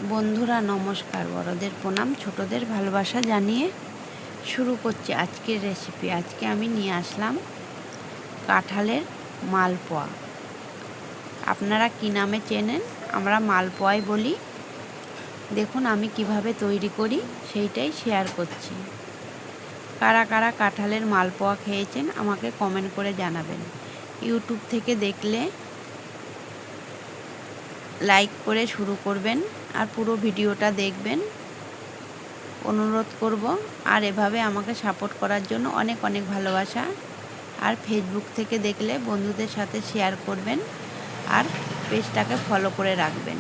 বন্ধুরা নমস্কার, বড়দের প্রণাম, ছোটদের ভালোবাসা জানিয়ে শুরু করছি আজকের রেসিপি। আজকে আমি নিয়ে আসলাম কাঁঠালের মালপোয়া। আপনারা কী নামে চেনেন? আমরা মালপোয়াই বলি। দেখুন আমি কিভাবে তৈরি করি সেইটাই শেয়ার করছি। কারা কারা কাঁঠালের মালপোয়া খেয়েছেন আমাকে কমেন্ট করে জানাবেন। ইউটিউব থেকে দেখলে লাইক করে শুরু করবেন আর পুরো ভিডিওটা দেখবেন অনুরোধ করব। আর এভাবে আমাকে সাপোর্ট করার জন্য অনেক অনেক ভালোবাসা। আর ফেসবুক থেকে দেখলে বন্ধুদের সাথে শেয়ার করবেন আর পেজটাকে ফলো করে রাখবেন।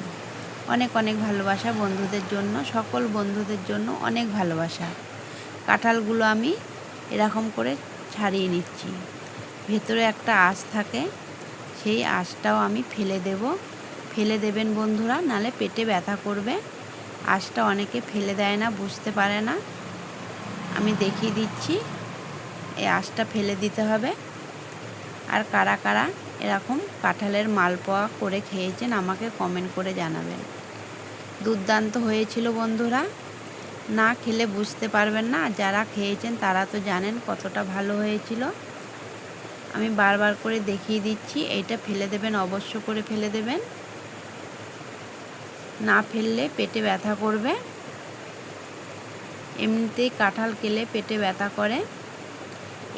অনেক অনেক ভালোবাসা বন্ধুদের জন্য, সকল বন্ধুদের জন্য অনেক ভালোবাসা। কাঁঠালগুলো আমি এরকম করে ছাড়িয়ে নিচ্ছি। ভেতরে একটা আঁশ থাকে, সেই আঁশটাও আমি ফেলে দেবেন বন্ধুরা, নালে পেটে ব্যথা করবে। আঁশটা অনেকে ফেলে দেয় না, বুঝতে পারে না। আমি দেখিয়ে দিচ্ছি, এই আঁশটা ফেলে দিতে হবে। আর কারা কারা এরকম কাঁঠালের মালপোয়া করে খেয়েছেন আমাকে কমেন্ট করে জানাবেন। দুর্দান্ত হয়েছিল বন্ধুরা, না খেলে বুঝতে পারবেন না। যারা খেয়েছেন তারা তো জানেন কতটা ভালো হয়েছিল। আমি বারবার করে দেখিয়ে দিচ্ছি, এইটা ফেলে দেবেন, অবশ্য করে ফেলে দেবেন। না ফেললে পেটে ব্যথা করবে। এমনিতেই কাঁঠাল খেলে পেটে ব্যথা করে।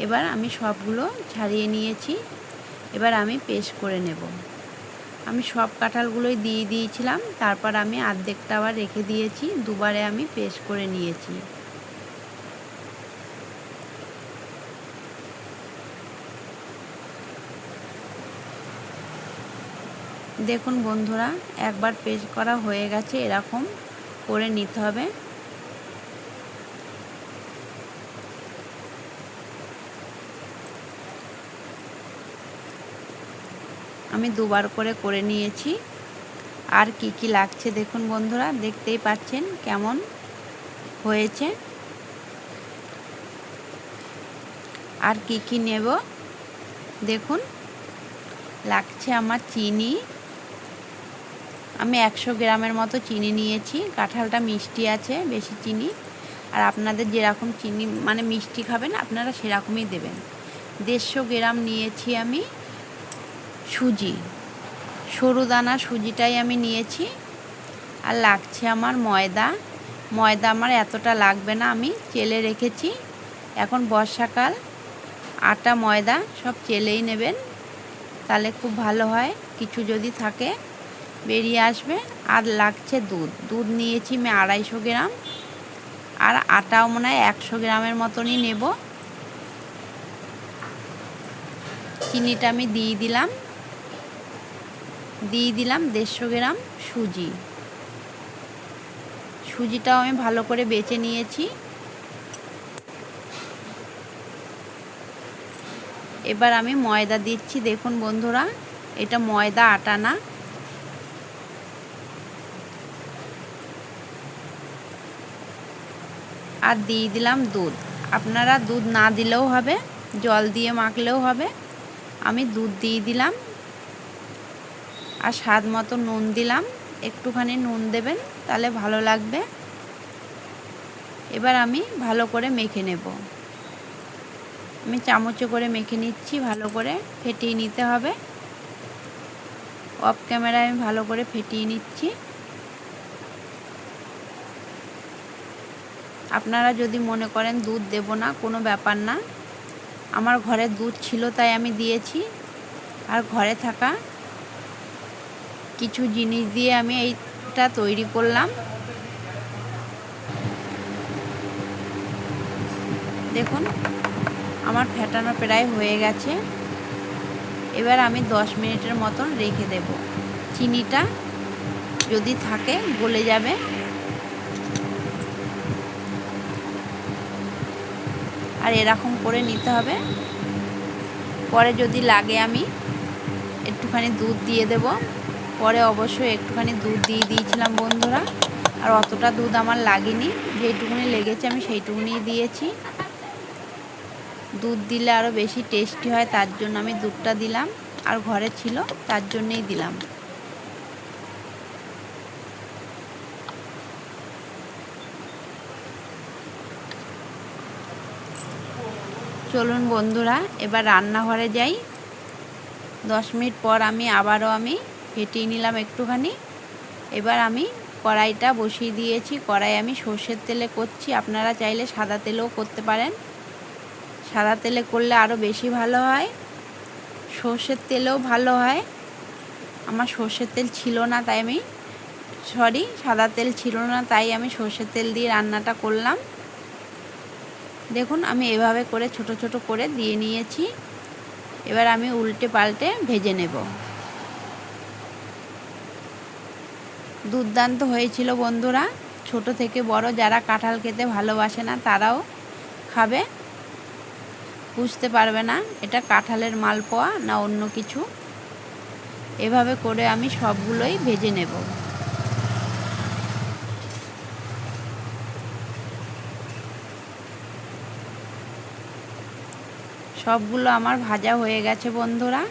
এবার আমি সবগুলো ছাড়িয়ে নিয়েছি, এবার আমি পেস্ট করে নেব। আমি সব কাঁঠালগুলোই দিয়ে দিয়েছিলাম, তারপর আমি অর্ধেকটা আবার রেখে দিয়েছি, দুবারে আমি পেস্ট করে নিয়েছি। দেখুন বন্ধুরা, একবার পেস্ট করা হয়ে গেছে, এরকম করে নিতে হবে। আমি দুবার করে নিয়েছি। আর কি কি লাগছে দেখুন বন্ধুরা, দেখতেই পাচ্ছেন কেমন হয়েছে। আর কি কি নেব দেখুন, লাগছে আমার চিনি। আমি 100 গ্রামের মতো চিনি নিয়েছি। কাঁঠালটা মিষ্টি আছে, বেশি চিনি। আর আপনাদের যেরকম চিনি মানে মিষ্টি খাবেন আপনারা সেরকমই দেবেন। 150 গ্রাম নিয়েছি আমি সুজি, সরু দানা সুজিটাই আমি নিয়েছি। আর লাগছে আমার ময়দা। ময়দা আমার এতটা লাগবে না, আমি চেলে রেখেছি। এখন বর্ষাকাল, আটা ময়দা সব চেলেই নেবেন, তাহলে খুব ভালো হয়। কিছু যদি থাকে বেরিয়ে আসবে। আর লাগছে দুধ নিয়েছি আমি 250 গ্রাম। আর আটাও মনে হয় 100 গ্রামের মতনই নেব। চিনিটা আমি দিয়ে দিলাম 150 গ্রাম সুজিটাও আমি ভালো করে বেছে নিয়েছি। এবার আমি ময়দা দিচ্ছি। দেখুন বন্ধুরা, এটা ময়দা, আটা না। আর দিয়ে দিলাম দুধ। আপনারা দুধ না দিলেও হবে, জল দিয়ে মাখলেও হবে। আমি দুধ দিয়ে দিলাম। আর স্বাদ মতো নুন দিলাম, একটুখানি নুন দেবেন তাহলে ভালো লাগবে। এবার আমি ভালো করে মেখে নেব। আমি চামচে করে মেখে নিচ্ছি, ভালো করে ফেটিয়ে নিতে হবে। অফ ক্যামেরায় আমি ভালো করে ফেটিয়ে নিচ্ছি। আপনারা যদি মনে করেন দুধ দেব না, কোনো ব্যাপার না। আমার ঘরে দুধ ছিল তাই আমি দিয়েছি। আর ঘরে থাকা কিছু জিনিস দিয়ে আমি এইটা তৈরি করলাম। দেখুন আমার ফেটানো প্রায় হয়ে গেছে। এবার আমি 10 মিনিটের মতন রেখে দেব। চিনিটা যদি থাকে গলে যাবে। আর এরকম করে নিতে হবে। পরে যদি লাগে আমি একটুখানি দুধ দিয়ে দেব। পরে অবশ্যই একটুখানি দুধ দিয়ে দিয়েছিলাম বন্ধুরা। আর অতটা দুধ আমার লাগেনি, যেইটুকুনি লেগেছে আমি সেইটুকুনি দিয়েছি। দুধ দিলে আরও বেশি টেস্টি হয়, তার জন্য আমি দুধটা দিলাম। আর ঘরে ছিল তার জন্যেই দিলাম। চলুন বন্ধুরা, এবার রান্নাঘরে যাই। 10 মিনিট পর আবারও ফেটিয়ে নিলাম একটুখানি। এবার আমি কড়াইটা বসিয়ে দিয়েছি। কড়াই আমি সর্ষের তেলে করছি, আপনারা চাইলে সাদা তেলেও করতে পারেন। সাদা তেলে করলে আরও বেশি ভালো হয়, সর্ষের তেলেও ভালো হয়। আমার সর্ষের তেল ছিল না, তাই সাদা তেল ছিল না, তাই আমি সর্ষের তেল দিয়ে রান্নাটা করলাম। দেখুন আমি এভাবে করে ছোট ছোট করে দিয়ে নিয়েছি। এবার আমি উল্টে পাল্টে ভেজে নেব। দুর্দান্ত হয়েছিল বন্ধুরা। ছোট থেকে বড় যারা কাঁঠাল খেতে ভালোবাসে না তারাও খাবে, বুঝতে পারবে না এটা কাঁঠালের মালপোয়া না অন্য কিছু। এভাবে করে আমি সবগুলোই ভেজে নেব। সবগুলো আমার ভাজা হয়ে গেছে বন্ধুরা।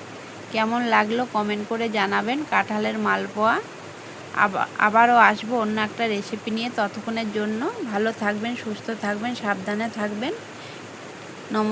কেমন লাগলো কমেন্ট করে জানাবেন কাঁঠালের মালপোয়া। আবারও আসবো অন্য একটা রেসিপি নিয়ে। ততক্ষণের জন্য ভালো থাকবেন, সুস্থ থাকবেন, সাবধানে থাকবেন। নমস্কার।